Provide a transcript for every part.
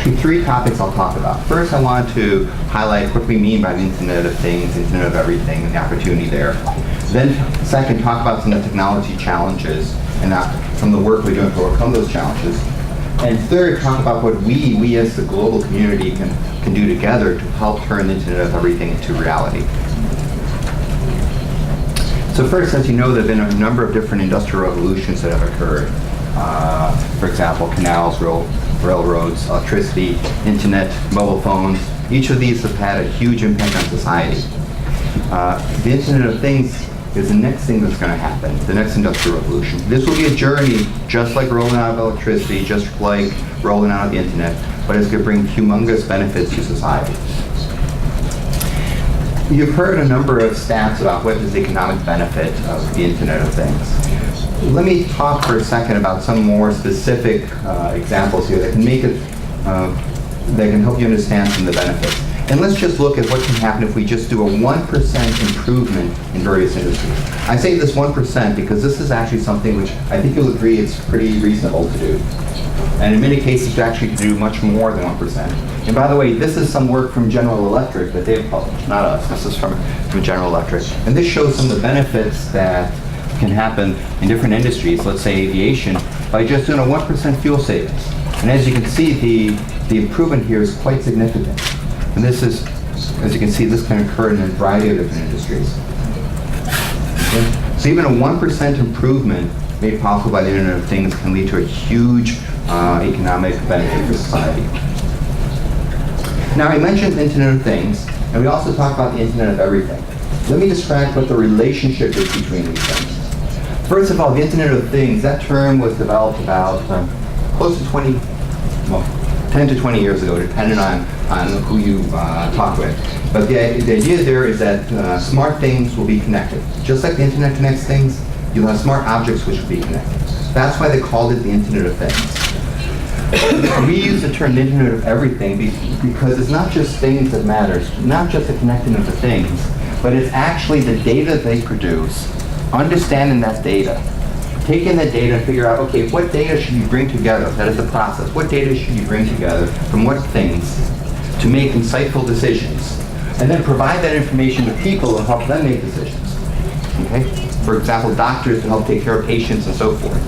actually three topics I'll talk about. First, I want to highlight what we mean by the Internet of Things, Internet of Everything, and the opportunity there. Then, second, talk about some of the technology challenges and some of the work we're doing to overcome those challenges. And third, talk about what we as the global community can do together to help turn the Internet of Everything into reality. So first, as you know, there have been a number of different industrial revolutions that have occurred. For example, canals, railroads, electricity, internet, mobile phones. Each of these have had a huge impact on society. The Internet of Things is the next thing that's going to happen, the next industrial revolution. This will be a journey just like rolling out of electricity, just like rolling out of the internet, but it's going to bring humongous benefits to society. You've heard a number of stats about what is the economic benefit of the Internet of Things. Let me talk for a second about some more specific examples here that can make it, that can help you understand some of the benefits. And let's just look at what can happen if we just do a 1% improvement in various industries. I say this 1% because this is actually something which I think you'll agree it's pretty reasonable to do. And in many cases, you actually can do much more than 1%. And by the way, this is some work from General Electric that they've published, not us. This is from General Electric. And this shows some of the benefits that can happen in different industries, let's say aviation, by just doing a 1% fuel savings. And as you can see, the improvement here is quite significant. And this is, as you can see, this can occur in a variety of different industries. Okay? So even a 1% improvement made possible by the Internet of Things can lead to a huge economic benefit for society. Now, I mentioned the Internet of Things, and we also talk about the Internet of Everything. Let me describe what the relationship is between these things. First of all, the Internet of Things, that term was developed about close to 10 to 20 years ago, depending on who you talk with. But the idea there is that smart things will be connected. Just like the internet connects things, you'll have smart objects which will be connected. That's why they called it the Internet of Things. We use the term Internet of Everything because it's not just things that matters, not just the connecting of the things, but it's actually the data they produce, understanding that data, taking that data and figure out, okay, what data should you bring together? That is the process. What data should you bring together from what things to make insightful decisions? And then provide that information to people and help them make decisions. Okay? For example, doctors to help take care of patients and so forth.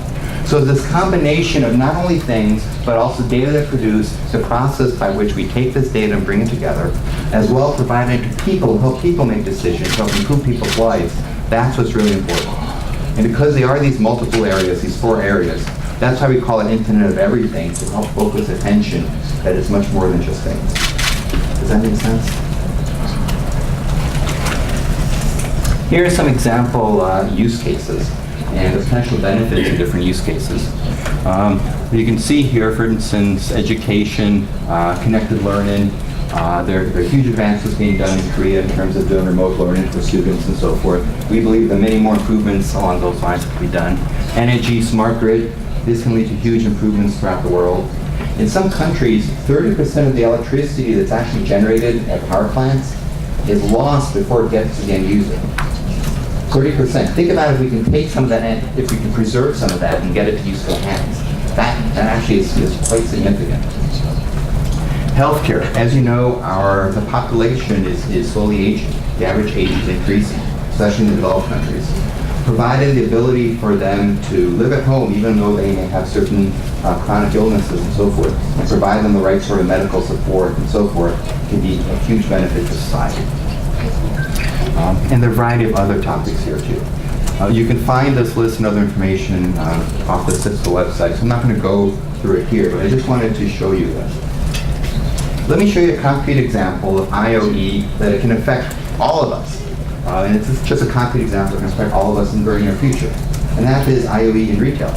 So this combination of not only things, but also data that produce, the process by which we take this data and bring it together, as well as providing it to people, help people make decisions, help improve people's lives. That's what's really important. And because there are these multiple areas, these four areas, that's why we call it Internet of Everything, to help focus attention that it's much more than just things. Does that make sense? Here are some example use cases and the potential benefits of different use cases. You can see here, for instance, education, connected learning. There are huge advances being done in Korea in terms of doing remote learning for students and so forth. We believe that many more improvements along those lines can be done. Energy, smart grid, this can lead to huge improvements throughout the world. In some countries, 30% of the electricity that's actually generated at power plants is lost before it gets to the end user. 30%. Think about if we can take some of that, and if we can preserve some of that and get it to useful hands. That actually is quite significant. Healthcare. As you know, the population is slowly aging. The average age is increasing, especially in the developed countries. Providing the ability for them to live at home, even though they may have certain chronic illnesses and so forth, and provide them the right sort of medical support and so forth, can be a huge benefit to society. And there are a variety of other topics here too. You can find this list and other information off the Cisco website, so I'm not going to go through it here, but I just wanted to show you this. Let me show you a concrete example of IoE that it can affect all of us. And it's just a concrete example that can affect all of us in the very near future. And that is IoE in retail.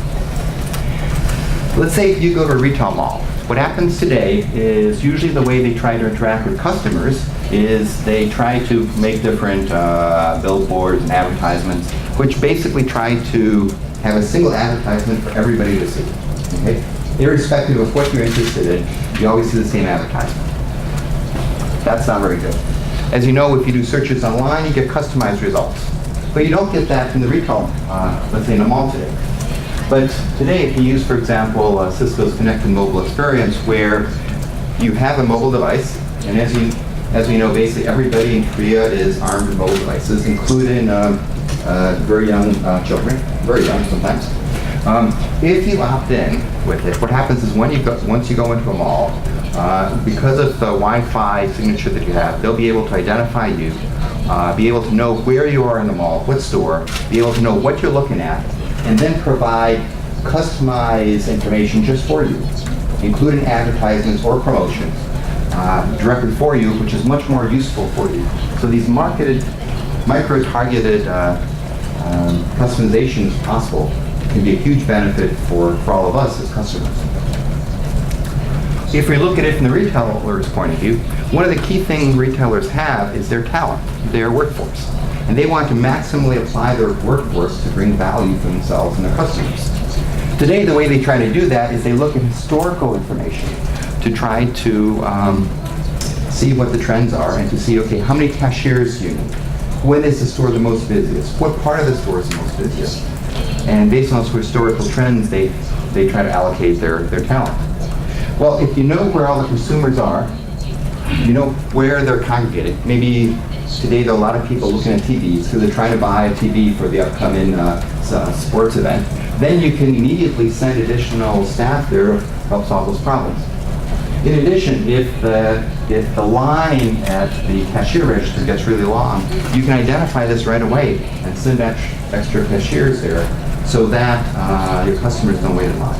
Let's say if you go to a retail mall. What happens today is usually the way they try to interact with customers is they try to make different billboards and advertisements, which basically try to have a single advertisement for everybody to see. Okay? Irrespective of what you're interested in, you always see the same advertisement. That's not very good. As you know, if you do searches online, you get customized results. But you don't get that from the retail, let's say in a mall today. But today, if you use, for example, Cisco's Connected Mobile Experience, where you have a mobile device, and as we know, basically everybody in Korea is armed with mobile devices, including very young children, very young sometimes. If you opt in with it, what happens is once you go into a mall, because of the Wi-Fi signature that you have, they'll be able to identify you, be able to know where you are in the mall, what store, be able to know what you're looking at, and then provide customized information just for you, including advertisements or promotions directly for you, which is much more useful for you. So these micro-targeted customizations possible can be a huge benefit for all of us as customers. If we look at it from the retailer's point of view, one of the key things retailers have is their talent, their workforce. And they want to maximally apply their workforce to bring value for themselves and their customers. Today, the way they try to do that is they look at historical information to try to see what the trends are and to see, okay, how many cashiers do you need? When is the store the most busiest? What part of the store is the most busiest? And based on those historical trends, they try to allocate their talent. Well, if you know where all the consumers are, you know where they're congregated. Maybe today there are a lot of people looking at TVs because they're trying to buy a TV for the upcoming sports event. Then you can immediately send additional staff there to help solve those problems. In addition, if the line at the cashier register gets really long, you can identify this right away and send extra cashiers there so that your customers don't wait in line.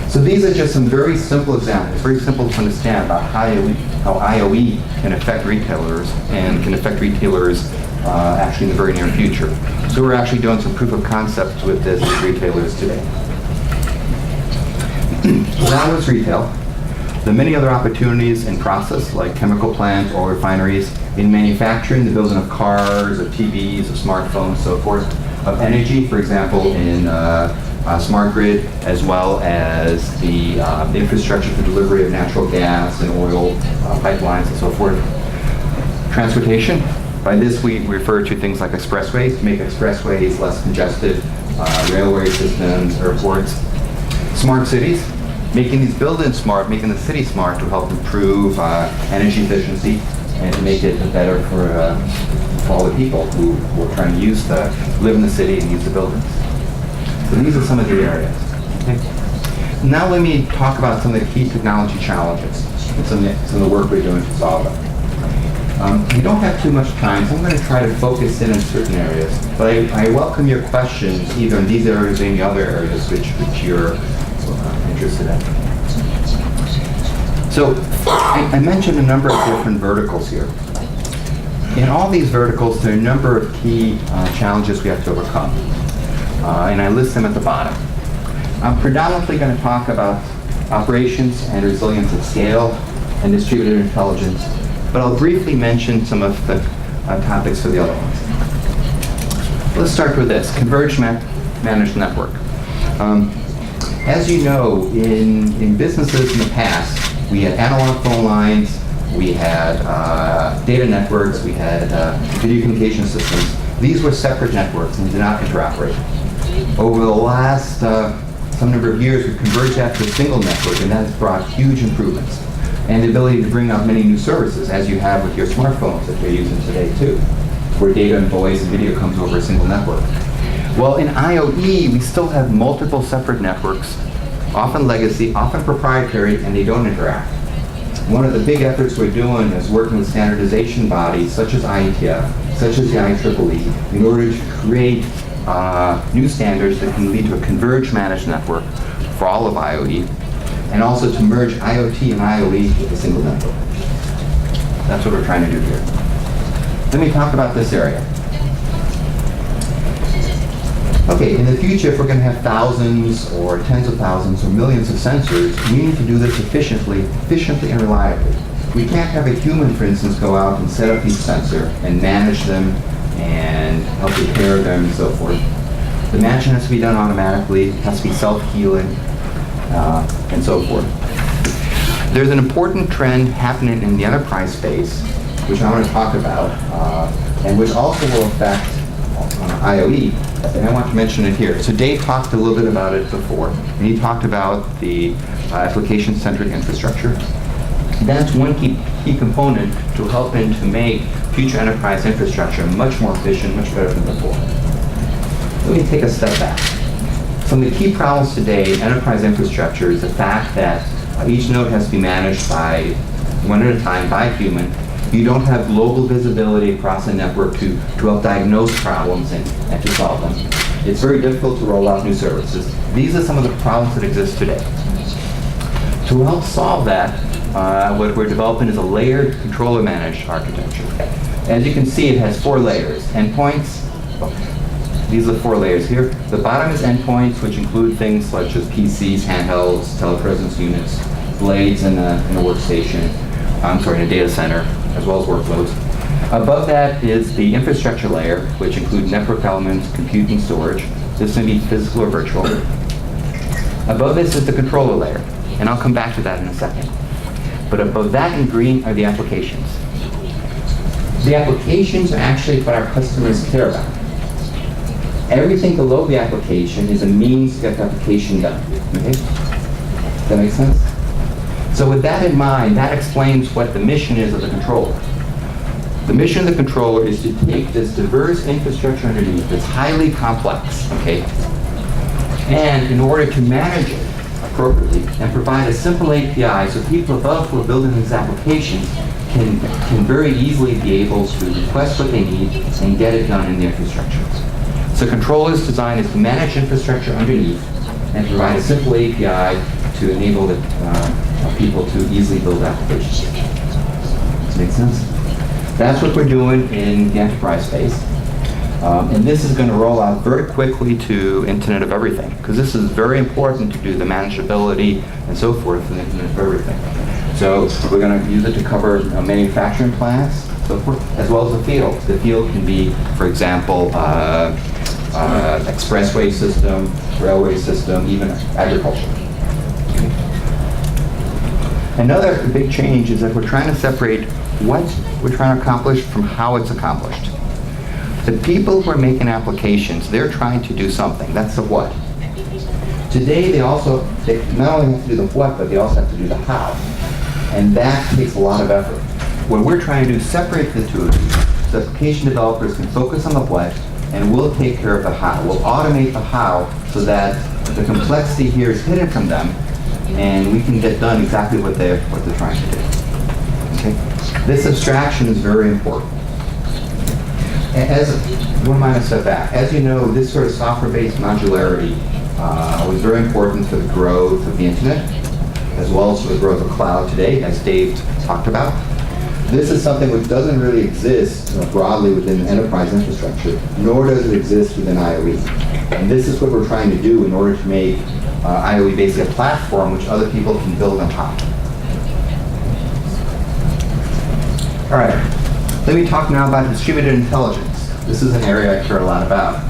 So these are just some very simple examples, very simple to understand about how IoE can affect retailers and can affect retailers actually in the very near future. So we're actually doing some proof of concepts with this with retailers today. That was retail. There are many other opportunities in process, like chemical plants, oil refineries, in manufacturing, the building of cars, of TVs, of smartphones, so forth, of energy, for example, in smart grid, as well as the infrastructure for delivery of natural gas and oil pipelines and so forth. Transportation, by this we refer to things like expressways, to make expressways less congested, railway systems, airports. Smart cities, making these buildings smart, making the city smart to help improve energy efficiency and to make it better for all the people who are trying to live in the city and use the buildings. So these are some of the areas. Okay. Now let me talk about some of the key technology challenges and some of the work we're doing to solve them. We don't have too much time, so I'm going to try to focus in on certain areas. But I welcome your questions, either in these areas or any other areas which you're interested in. So I mentioned a number of different verticals here. In all these verticals, there are a number of key challenges we have to overcome. And I list them at the bottom. I'm predominantly going to talk about operations and resilience at scale and distributed intelligence, but I'll briefly mention some of the topics for the other ones. Let's start with this, converged managed network. As you know, in businesses in the past, we had analog phone lines, we had data networks, we had video communication systems. These were separate networks and did not interoperate. Over the last some number of years, we've converged that to a single network, and that has brought huge improvements. And the ability to bring out many new services, as you have with your smartphones that you're using today too, where data and voice and video comes over a single network. Well, in IoE, we still have multiple separate networks, often legacy, often proprietary, and they don't interact. One of the big efforts we're doing is working with standardization bodies such as IETF, such as the IEEE, in order to create new standards that can lead to a converged managed network for all of IoE, and also to merge IoT and IoE with a single network. That's what we're trying to do here. Let me talk about this area. Okay, in the future, if we're going to have thousands or tens of thousands or millions of sensors, we need to do this efficiently and reliably. We can't have a human, for instance, go out and set up each sensor and manage them and help repair them and so forth. The management has to be done automatically, it has to be self-healing, and so forth. There's an important trend happening in the enterprise space, which I want to talk about, and which also will affect IoE, and I want to mention it here. So Dave talked a little bit about it before, and he talked about the application-centric infrastructure. That's one key component to helping to make future enterprise infrastructure much more efficient, much better than before. Let me take a step back. Some of the key problems today in enterprise infrastructure is the fact that each node has to be managed by one at a time by a human. You don't have global visibility across the network to help diagnose problems and to solve them. It's very difficult to roll out new services. These are some of the problems that exist today. To help solve that, what we're developing is a layered controller managed architecture. As you can see, it has 4 layers. Endpoints, these are the 4 layers here. The bottom is endpoints, which include things such as PCs, handhelds, telepresence units, blades in a workstation, in a data center, as well as workloads. Above that is the infrastructure layer, which include network elements, compute, and storage. This may be physical or virtual. Above this is the controller layer, and I'll come back to that in a second. But above that in green are the applications. The applications are actually what our customers care about. Everything below the application is a means to get the application done. Okay? That makes sense? So with that in mind, that explains what the mission is of the controller. The mission of the controller is to take this diverse infrastructure underneath that's highly complex, okay? And in order to manage it appropriately and provide a simple API so people above who are building these applications can very easily be able to request what they need and get it done in the infrastructure. So controller's design is to manage infrastructure underneath and provide a simple API to enable the, people to easily build applications. Does that make sense? That's what we're doing in the enterprise space. And this is going to roll out very quickly to Internet of Everything, because this is very important to do the manageability and so forth in the Internet of Everything. So we're going to use it to cover manufacturing plants, so forth, as well as the field. The field can be, for example, expressway system, railway system, even agriculture. Another big change is that we're trying to separate what we're trying to accomplish from how it's accomplished. The people who are making applications, they're trying to do something. That's the what. Today, they not only have to do the what, but they also have to do the how. And that takes a lot of effort. What we're trying to do is separate the two so application developers can focus on the what, and we'll take care of the how. We'll automate the how so that the complexity here is hidden from them, and we can get done exactly what they're trying to do. Okay? This abstraction is very important. One minor step back. As you know, this sort of software-based modularity was very important for the growth of the internet, as well as for the growth of cloud today, as Dave talked about. This is something which doesn't really exist broadly within enterprise infrastructure, nor does it exist within IoE. And this is what we're trying to do in order to make IoE basically a platform which other people can build on top. All right, let me talk now about distributed intelligence. This is an area I care a lot about.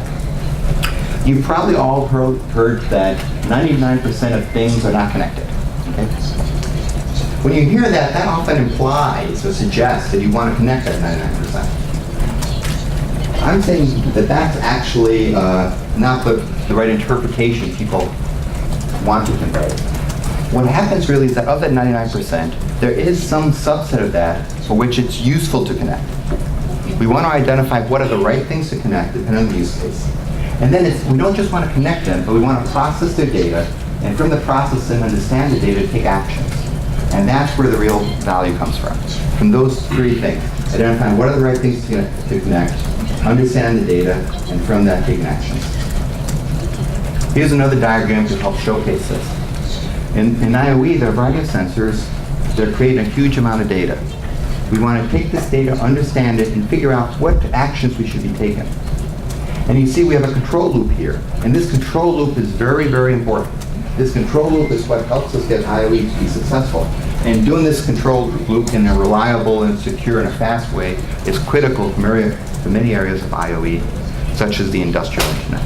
You've probably all heard that 99% of things are not connected. Okay? When you hear that, that often implies or suggests that you want to connect that 99%. I'm saying that that's actually not the right interpretation people want to convey. What happens really is that of that 99%, there is some subset of that for which it's useful to connect. We want to identify what are the right things to connect depending on the use case. And then we don't just want to connect them, but we want to process their data, and from the processing, understand the data, take actions. And that's where the real value comes from those 3 things. Identifying what are the right things to connect, understand the data, and from that take actions. Here's another diagram to help showcase this. In IoE, there are a variety of sensors that are creating a huge amount of data. We want to take this data, understand it, and figure out what actions we should be taking. And you see we have a control loop here. And this control loop is very, very important. This control loop is what helps us get IoE to be successful. And doing this control loop in a reliable and secure and a fast way is critical for many areas of IoE, such as the industrial internet.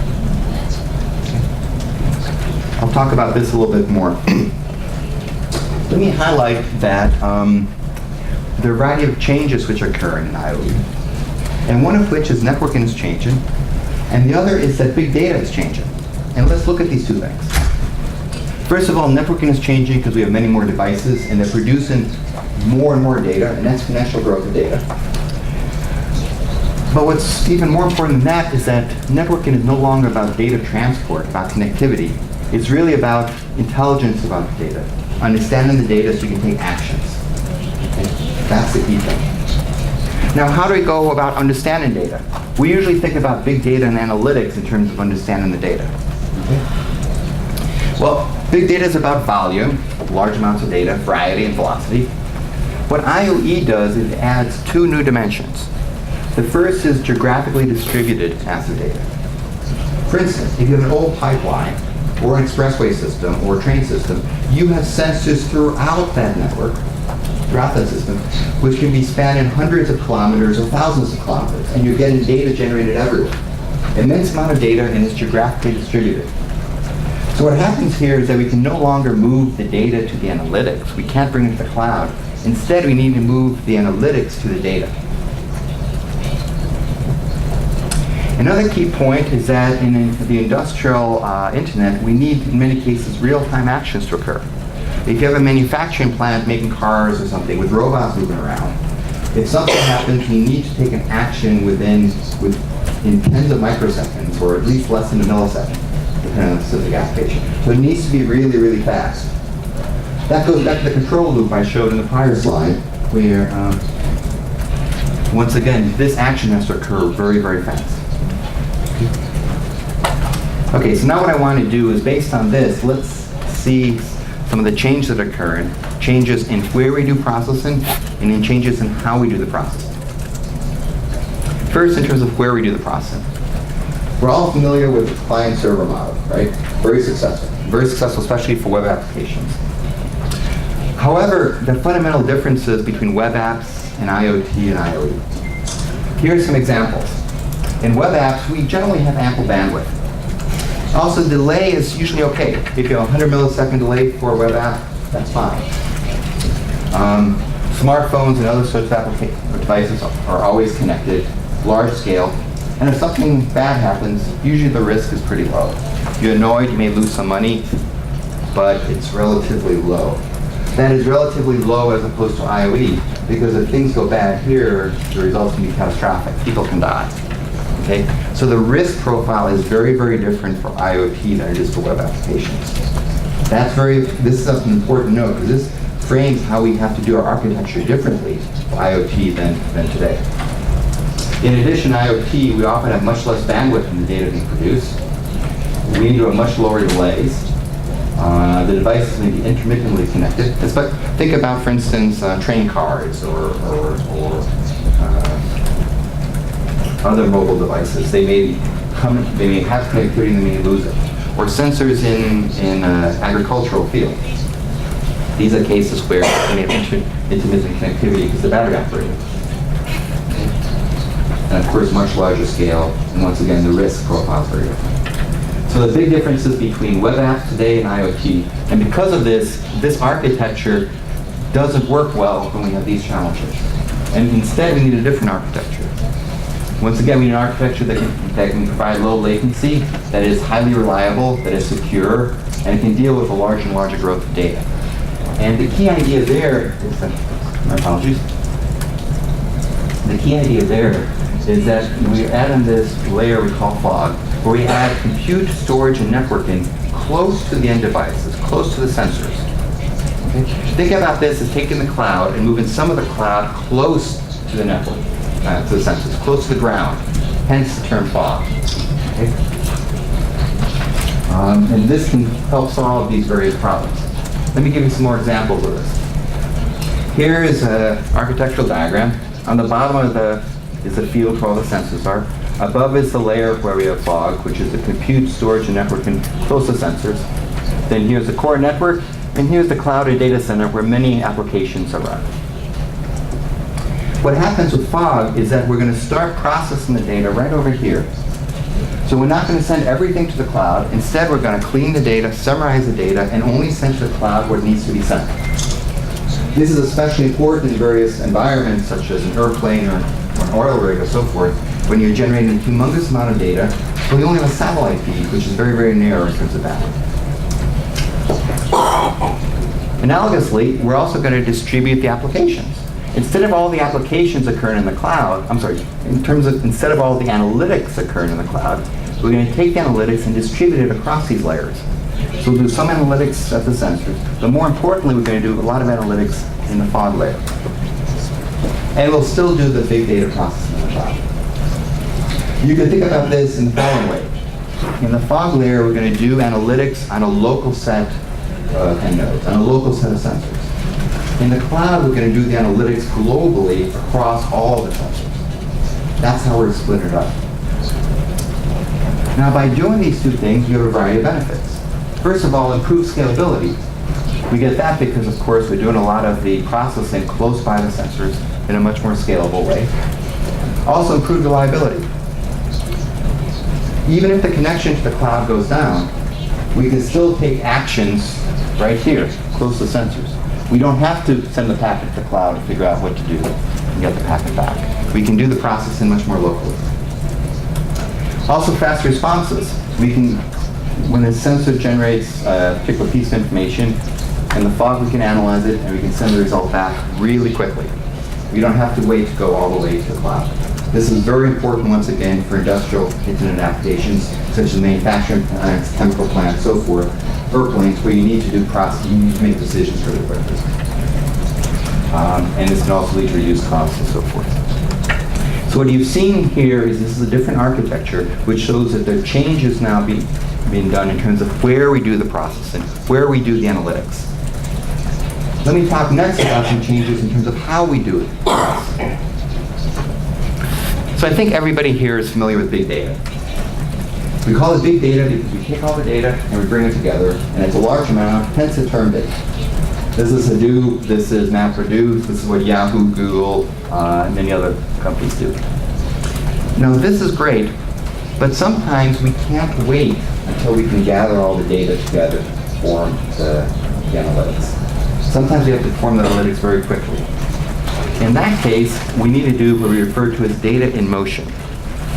I'll talk about this a little bit more. Let me highlight that there are a variety of changes which are occurring in IoE. And one of which is networking is changing, and the other is that big data is changing. And let's look at these 2 things. First of all, networking is changing because we have many more devices, and they're producing more and more data, an exponential growth of data. But what's even more important than that is that networking is no longer about data transport, about connectivity. It's really about intelligence about the data, understanding the data so you can take actions. Okay? That's the key thing. Now, how do we go about understanding data? We usually think about big data and analytics in terms of understanding the data. Okay? Well, big data is about volume, large amounts of data, variety, and velocity. What IoE does is it adds two new dimensions. The first is geographically distributed asset data. For instance, if you have an old pipeline, or an expressway system, or a train system, you have sensors throughout that network, throughout that system, which can be spanning hundreds of kilometers or thousands of kilometers, and you're getting data generated everywhere. Immense amount of data, and it's geographically distributed. So what happens here is that we can no longer move the data to the analytics. We can't bring it to the cloud. Instead, we need to move the analytics to the data. Another key point is that in the industrial internet, we need, in many cases, real-time actions to occur. If you have a manufacturing plant making cars or something with robots moving around, if something happens, you need to take an action in tens of microseconds, or at least less than a millisecond, depending on the specific application. So it needs to be really, really fast. That goes back to the control loop I showed in the prior slide, where, once again, this action has to occur very, very fast. Okay, so now what I want to do is, based on this, let's see some of the changes that are occurring, changes in where we do processing, and in changes in how we do the processing. First, in terms of where we do the processing. We're all familiar with the client-server model, right? Very successful, especially for web applications. However, the fundamental differences between web apps and IoT and IoE. Here are some examples. In web apps, we generally have ample bandwidth. Also, delay is usually okay. If you have a 100 millisecond delay for a web app, that's fine. Smartphones and other sorts of devices are always connected, large scale, and if something bad happens, usually the risk is pretty low. If you're annoyed, you may lose some money, but it's relatively low. That is relatively low as opposed to IoE, because if things go bad here, the results can be catastrophic. People can die. Okay? So the risk profile is very, very different for IoT than it is for web applications. This is an important note, because this frames how we have to do our architecture differently for IoT than today. In addition, IoT, we often have much less bandwidth in the data being produced. We need to have much lower delays. The devices may be intermittently connected. But think about, for instance, train cars or other mobile devices. They may have connectivity and they may lose it. Or sensors in agricultural field. These are cases where they may have intermittent connectivity because the battery operated. And of course, much larger scale. And once again, the risk profile is very different. So the big differences between web apps today and IoT. And because of this architecture doesn't work well when we have these challenges. And instead, we need a different architecture. Once again, we need an architecture that can provide low latency, that is highly reliable, that is secure, and can deal with a larger and larger growth of data. And the key idea there is that, my apologies. The key idea there is that we add in this layer we call fog, where we add compute, storage, and networking close to the end devices, close to the sensors. Okay? Think about this as taking the cloud and moving some of the cloud close to the network. To the sensors, close to the ground, hence the term fog. Okay? And this can help solve these various problems. Let me give you some more examples of this. Here is an architectural diagram. On the bottom is the field where all the sensors are. Above is the layer where we have fog, which is the compute, storage, and networking close to sensors. Then here's the core network, and here's the cloud or data center where many applications are run. What happens with fog is that we're going to start processing the data right over here. So we're not going to send everything to the cloud. Instead, we're going to clean the data, summarize the data, and only send to the cloud what needs to be sent. This is especially important in various environments, such as an airplane or an oil rig or so forth, when you're generating a humongous amount of data, but we only have a satellite feed, which is very, very narrow in terms of bandwidth. Analogously, we're also going to distribute the applications. Instead of all the applications occurring in the cloud, instead of all the analytics occurring in the cloud, we're going to take the analytics and distribute it across these layers. So we'll do some analytics at the sensors, but more importantly, we're going to do a lot of analytics in the fog layer. And we'll still do the big data processing in the cloud. You can think about this in the following way. In the fog layer, we're going to do analytics on a local set of nodes, on a local set of sensors. In the cloud, we're going to do the analytics globally across all the sensors. That's how we're split it up. Now, by doing these two things, you have a variety of benefits. First of all, improved scalability. We get that because, of course, we're doing a lot of the processing close by the sensors in a much more scalable way. Also, improved reliability. Even if the connection to the cloud goes down, we can still take actions right here, close to sensors. We don't have to send the packet to the cloud and figure out what to do and get the packet back. We can do the processing much more locally. Also, fast responses. We can, when a sensor generates a particular piece of information, in the fog we can analyze it and we can send the result back really quickly. We don't have to wait to go all the way to the cloud. This is very important, once again, for industrial internet applications, such as manufacturing plants, chemical plants, so forth, airplanes, where you need to do process, you need to make decisions really quickly. And this can also lead to reduced costs and so forth. So what you've seen here is this is a different architecture, which shows that there are changes now being done in terms of where we do the processing, where we do the analytics. Let me talk next about some changes in terms of how we do it. So I think everybody here is familiar with big data. We call it big data because we take all the data and we bring it together, and it's a large amount, hence the term big. This is Hadoop, this is MapReduce, this is what Yahoo, Google, and many other companies do. Now this is great, but sometimes we can't wait until we can gather all the data together to form the analytics. Sometimes we have to form the analytics very quickly. In that case, we need to do what we refer to as data in motion.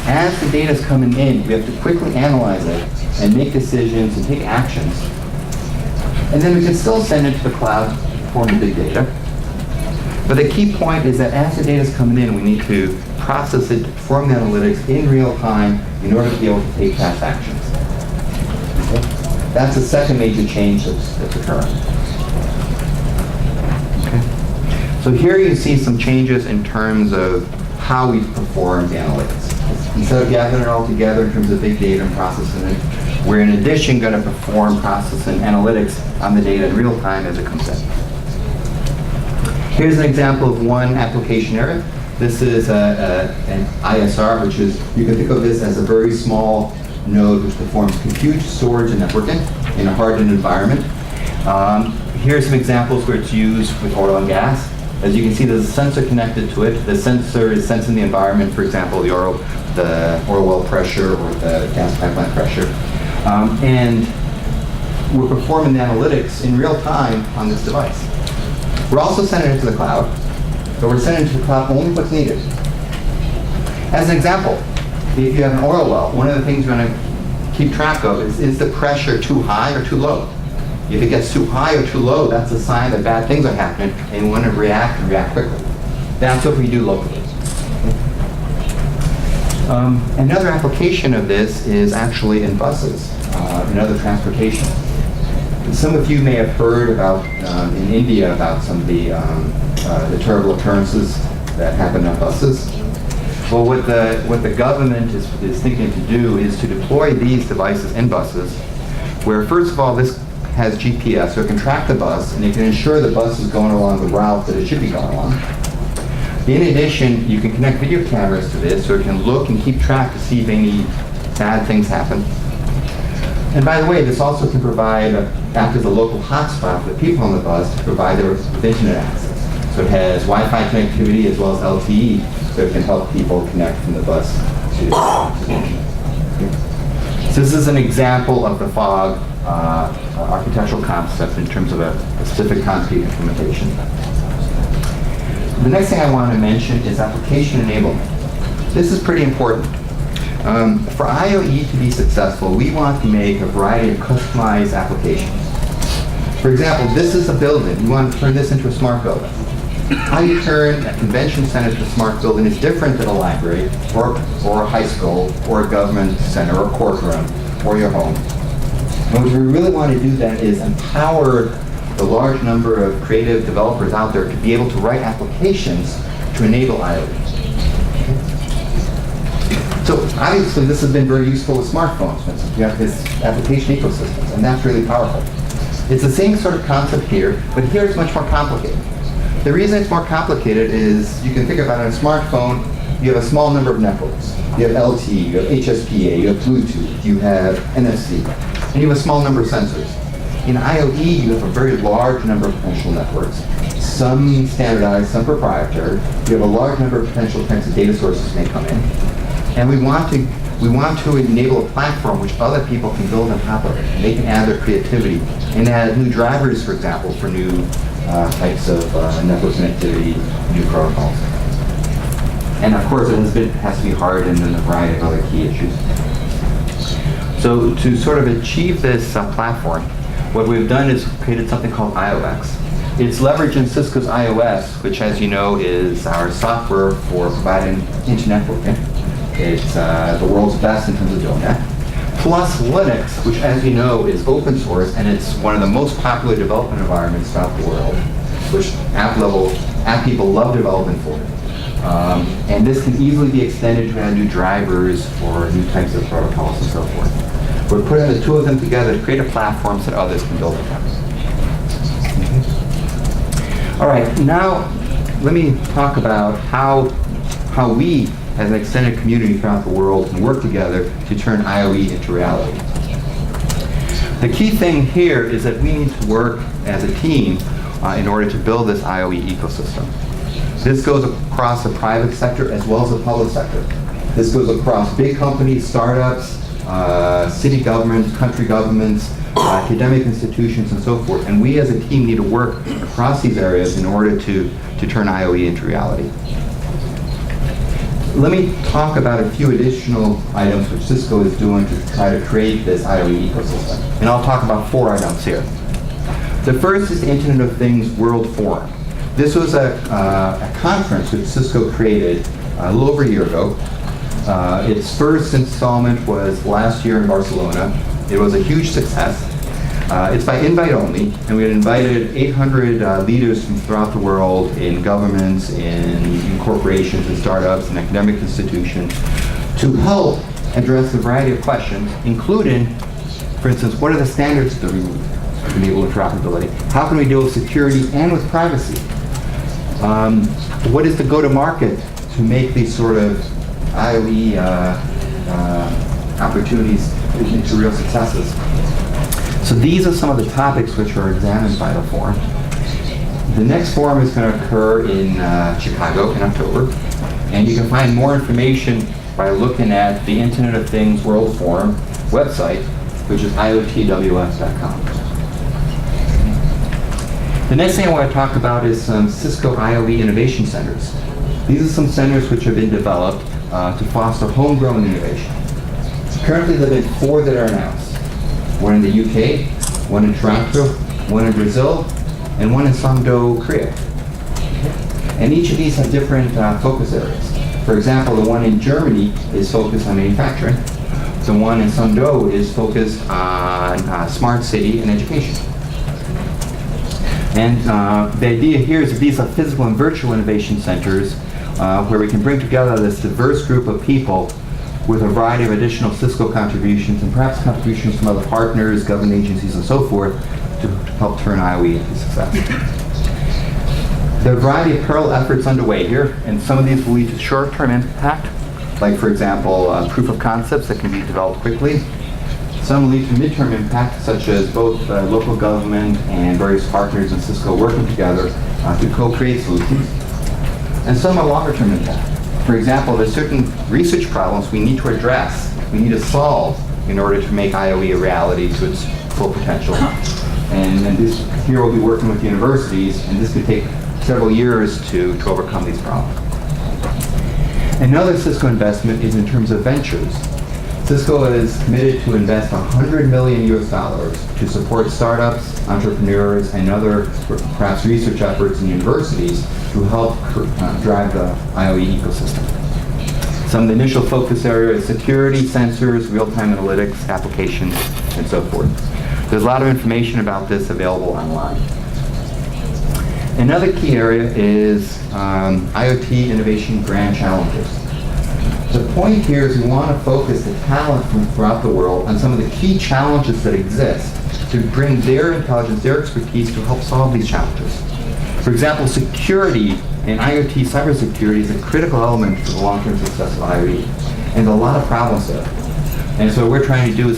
As the data is coming in, we have to quickly analyze it and make decisions and take actions. And then we can still send it to the cloud to form the big data. But the key point is that as the data is coming in, we need to process it, form the analytics in real time in order to be able to take fast actions. Okay? That's the second major change that's occurring. So here you see some changes in terms of how we perform the analytics. Instead of gathering it all together in terms of big data and processing it, we're in addition going to perform processing analytics on the data in real time as it comes in. Here's an example of one application area. This is an ISR, which is, you can think of this as a very small node which performs compute, storage, and networking in a hardened environment. Here's some examples where it's used with oil and gas. As you can see, there's a sensor connected to it. The sensor is sensing the environment, for example, the oil well pressure or the gas pipeline pressure. And we're performing the analytics in real time on this device. We're also sending it to the cloud, but we're sending it to the cloud only what's needed. As an example, if you have an oil well, one of the things we're going to keep track of is the pressure too high or too low? If it gets too high or too low, that's a sign that bad things are happening, and we want to react and react quickly. That's what we do locally. Another application of this is actually in buses, in other transportation. Some of you may have heard about, in India, about some of the terrible occurrences that happen on buses. Well, what the government is thinking to do is to deploy these devices in buses, where first of all, this has GPS, so it can track the bus, and it can ensure the bus is going along the route that it should be going along. In addition, you can connect video cameras to this, so it can look and keep track to see if any bad things happen. And by the way, this also can act as a local hotspot for the people on the bus to provide them with internet access. So it has Wi-Fi connectivity as well as LTE, so it can help people connect from the bus to the internet. So this is an example of the fog architectural concept in terms of a specific concrete implementation. The next thing I want to mention is application enablement. This is pretty important. For IoE to be successful, we want to make a variety of customized applications. For example, this is a building. You want to turn this into a smart building. How you turn a convention center to a smart building is different than a library, or a high school, or a government center, or a courtroom, or your home. And what we really want to do then is empower the large number of creative developers out there to be able to write applications to enable IoT. So obviously this has been very useful with smartphones, for instance. You have this application ecosystem, and that's really powerful. It's the same sort of concept here, but here it's much more complicated. The reason it's more complicated is you can think about it on a smartphone, you have a small number of networks. You have LTE, you have HSPA, you have Bluetooth, you have NFC, and you have a small number of sensors. In IoE, you have a very large number of potential networks, some standardized, some proprietary. You have a large number of potential types of data sources may come in. And we want to enable a platform which other people can build on top of it. And they can add their creativity and add new drivers, for example, for new types of network connectivity, new protocols. And of course, it has to be hardened in a variety of other key issues. So to sort of achieve this platform, what we've done is created something called IOX. It's leveraging Cisco's iOS, which, as you know, is our software for providing internet networking. It's the world's best in terms of doing that. Plus Linux, which, as you know, is open source, and it's one of the most popular development environments throughout the world, which app people love developing for. And this can easily be extended to add new drivers for new types of protocols and so forth. We're putting the two of them together to create a platform so that others can build upon. All right, now let me talk about how we, as an extended community throughout the world, can work together to turn IoE into reality. The key thing here is that we need to work as a team in order to build this IoE ecosystem. This goes across the private sector as well as the public sector. This goes across big companies, startups, city governments, country governments, academic institutions, and so forth. And we as a team need to work across these areas in order to turn IoE into reality. Let me talk about a few additional items which Cisco is doing to try to create this IoE ecosystem. And I'll talk about 4 items here. The first is the Internet of Things World Forum. This was a conference which Cisco created a little over a year ago. Its first installment was last year in Barcelona. It was a huge success. It's by invite only, and we had invited 800 leaders from throughout the world in governments, in corporations, and startups, and academic institutions to help address a variety of questions, including, for instance, what are the standards that we enable interoperability? How can we deal with security and with privacy? What is the go-to-market to make these sort of IoE opportunities into real successes? So these are some of the topics which are examined by the forum. The next forum is going to occur in Chicago in October, and you can find more information by looking at the Internet of Things World Forum website, which is iotws.com. The next thing I want to talk about is some Cisco IoE innovation centers. These are some centers which have been developed to foster homegrown innovation. Currently there have been 4 that are announced. One in the UK, one in Toronto, one in Brazil, and one in Songdo, Korea. And each of these have different focus areas. For example, the one in Germany is focused on manufacturing. The one in Songdo is focused on smart city and education. And the idea here is that these are physical and virtual innovation centers where we can bring together this diverse group of people with a variety of additional Cisco contributions and perhaps contributions from other partners, government agencies, and so forth to help turn IoE into success. There are a variety of parallel efforts underway here, and some of these will lead to short-term impact, like, for example, proof of concepts that can be developed quickly. Some will lead to midterm impact, such as both local government and various partners in Cisco working together to co-create solutions. And some are longer-term impact. For example, there's certain research problems we need to address, we need to solve in order to make IoE a reality to its full potential. And this, here we'll be working with universities, and this could take several years to overcome these problems. Another Cisco investment is in terms of ventures. Cisco is committed to invest $100 million to support startups, entrepreneurs, and other perhaps research efforts in universities to help drive the IoE ecosystem. Some of the initial focus area is security, sensors, real-time analytics, applications, and so forth. There's a lot of information about this available online. Another key area is IoT innovation grand challenges. The point here is we want to focus the talent from throughout the world on some of the key challenges that exist to bring their intelligence, their expertise to help solve these challenges. For example, security and IoT cybersecurity is a critical element for the long-term success of IoT. And there's a lot of problems there. And so what we're trying to do is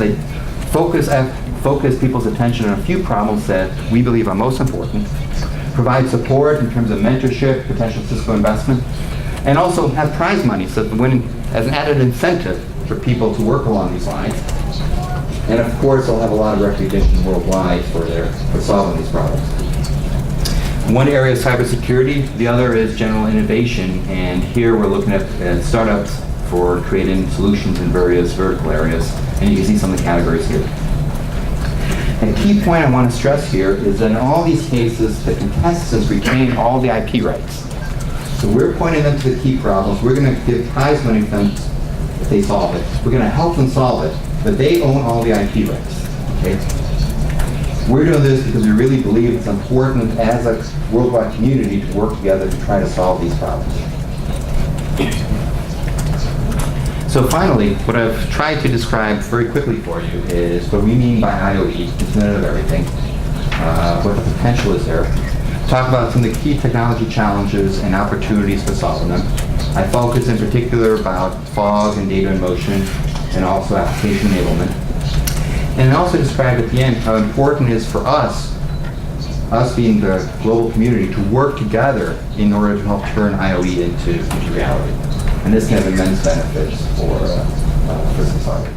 focus people's attention on a few problems that we believe are most important, provide support in terms of mentorship, potential Cisco investment, and also have prize money so that as an added incentive for people to work along these lines. And of course, they'll have a lot of recognition worldwide for solving these problems. One area is cybersecurity, the other is general innovation, and here we're looking at startups for creating solutions in various vertical areas, and you can see some of the categories here. A key point I want to stress here is that in all these cases, the contestants retain all the IP rights. So we're pointing them to the key problems. We're going to give prize money to them if they solve it. We're going to help them solve it, but they own all the IP rights. Okay? We're doing this because we really believe it's important as a worldwide community to work together to try to solve these problems. So finally, what I've tried to describe very quickly for you is what we mean by IoE, Internet of Everything, what the potential is there. Talk about some of the key technology challenges and opportunities for solving them. I focus in particular about fog and data in motion and also application enablement. And I also describe at the end how important it is for us being the global community, to work together in order to help turn IoE into reality. And this can have immense benefits for society.